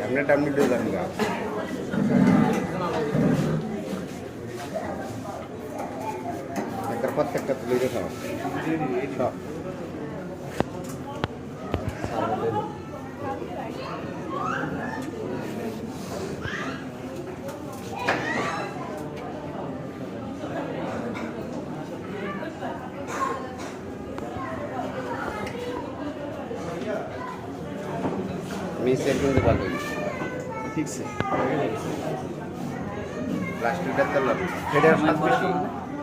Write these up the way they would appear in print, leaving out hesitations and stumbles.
আপনার টাইমে দিয়ে যান গা প্রত্যেকটা তুলে রেখা সব মিসের কিন্তু ভালো ঠিক আছে প্লাস্টিকটা তো লট এটা 7 বেশি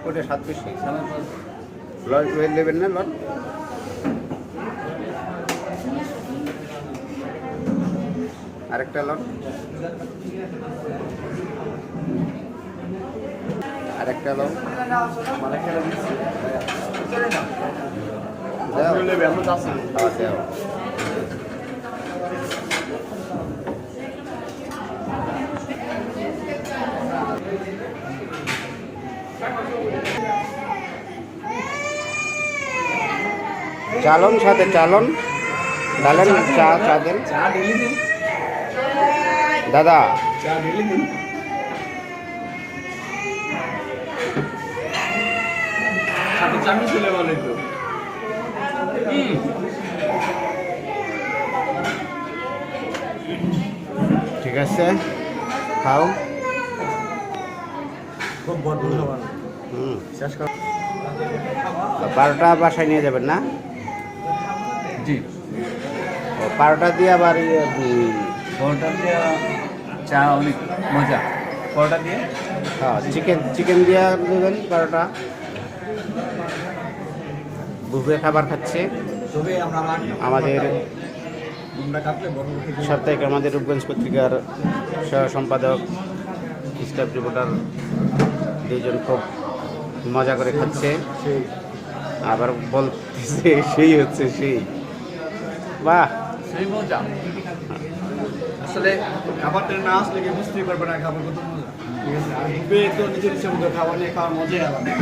ওটা 7 বেশি লট ওয়েল নেবেন না লট আরেকটা লট আরেকটা লট মানে খেলা দিচ্ছি দাও নেবে আমরা যাচ্ছি দাও চালন সাথে চালন ডালেন চা চা দেন দাদা ঠিক আছে খাও খুব ভরপুর খাবার শেষ কর 12টা বাসায় নিয়ে যাবেন না জি 12টা দিয়ে আবার পরোটা দিয়ে চা অনেক মজা পরোটা দিয়ে হ্যাঁ চিকেন দিয়ে দেবেন 12টা বুফে খাবার খাচ্ছে আমাদের সাপ্তাহিক আমাদের রূপগঞ্জ পত্রিকার সহ সম্পাদক স্টাফ রিপোর্টার দুজন খুব মজা করে খাচ্ছে আবার বলতেছে সেই হচ্ছে সেই বাহ সেই মজা আসলে খাবারটা না আসলে কি বুঝতেই পারবে না খাবার কত মজা ঠিক আছে আর বুফে তো নিজের ইচ্ছে মতো খাবার নিয়ে খাওয়ার মজাই আলাদা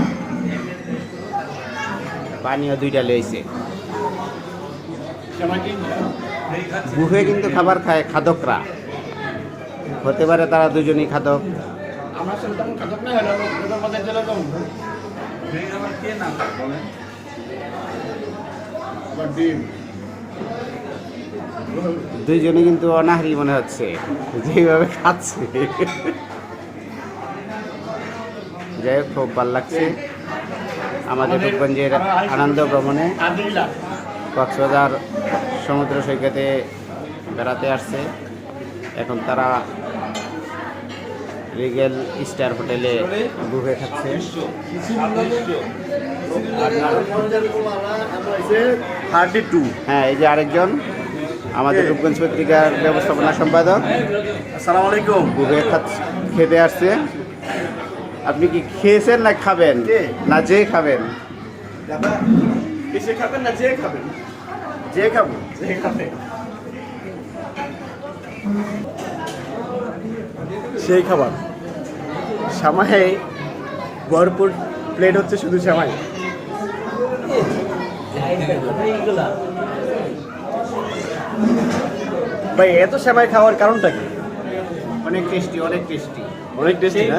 পানিও 2টা লইছে বুফে কিন্তু খাবার খায় খাদকরা হতে পারে তারা দুজনই খাদক আমরা আসলে তেমন খাদক না হলো ওদের মধ্যে যেরকম খাবার কে না বলেন আবার ডিম দুইজনই কিন্তু অনাহারি মনে হচ্ছে যেভাবে খাচ্ছে যাই হোক খুব ভালো লাগছে আমাদের রূপগঞ্জের আনন্দ ভ্রমণে কক্সবাজার সমুদ্র সৈকতে বেড়াতে আসছে এখন তারা রিগেল স্টার হোটেলে বুফে খাচ্ছে হ্যাঁ এই যে আরেকজন আমাদের রূপগঞ্জ পত্রিকার ব্যবস্থাপনা সম্পাদক আসসালামু আলাইকুম বুফে খেতে আসছে আপনি কি খেয়েছেন না খাবেন না যে খাবেন এসে খাবেন না যে খাবেন যে খাবো যে খাবে সেই খাবার সামাই ভরপুর প্লেট হচ্ছে শুধু সামাই ভাই এত সেমাই খাওয়ার কারণটা কি? অনেক টেস্টি অনেক টেস্টি অনেক টেস্টি না?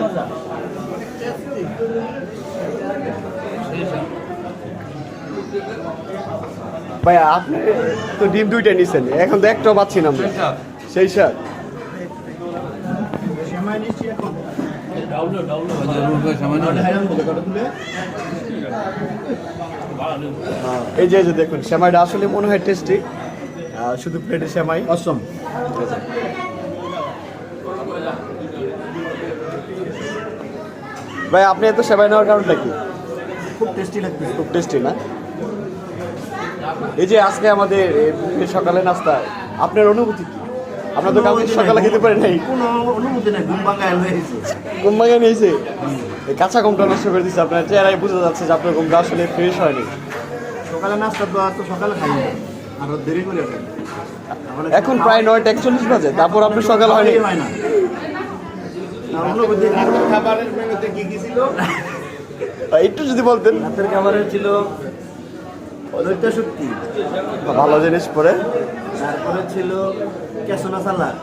ভাই আপনি তো ডিম 2টা নিছেন এখন তো একটাও পাচ্ছি না আমরা সেই স্যার এই যে দেখুন সেমাইটা আসলে মনে হয় টেস্টি শুধু প্লেটে সেমাই অসম ভাই আপনি এত সেমাই নেওয়ার কারণটা কি? খুব টেস্টি লাগছে খুব টেস্টি না? এই যে আজকে আমাদের সকালে নাস্তা আপনার অনুভূতি কি? আপনার তো কালকে সকালে খেতে পারেন নাই কোনো অনুমতি নাই ঘুম ভাঙায় হয়েছে ঘুম ভাঙা নিয়েছে এই কাঁচা ঘুমটা নষ্ট করে দিচ্ছে আপনার চেহারায় বোঝা যাচ্ছে যে আপনার ঘুমটা আসলে ফ্রেশ হয়নি সকালে নাস্তা তো আর তো সকালে খাই না আরো দেরি করে এখন প্রায় 9:41 বাজে তারপর আপনি সকাল হয়নি হয় না অনুভূতি খাবারের মেনুতে কি কি ছিল একটু যদি বলতেন রাতের খাবারে ছিল অদৈত্য শক্তি ভালো জিনিস পরে তারপরে ছিল কেসনা সালাদ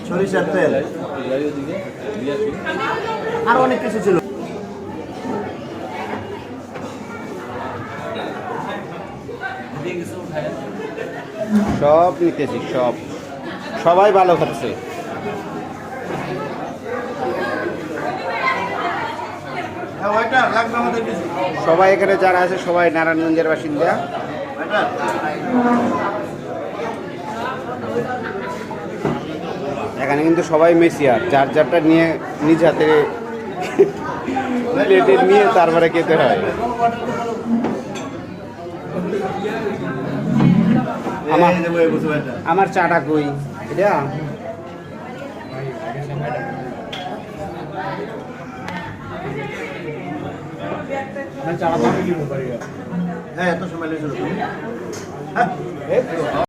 সরিষার তেল আর অনেক কিছু ছিল। সব নিতেছি, সবাই ভালো খাচ্ছে। সবাই এখানে যারা আছে সবাই নারায়ণগঞ্জের বাসিন্দা। এখানে কিন্তু সবাই মেসিয়ার, যার যারটা নিয়ে নিজ হাতে প্লেটে নিয়ে তারপরে খেতে হয়। আমার চাটা কই এটা? হ্যাঁ, এত সময় লেগেছিল।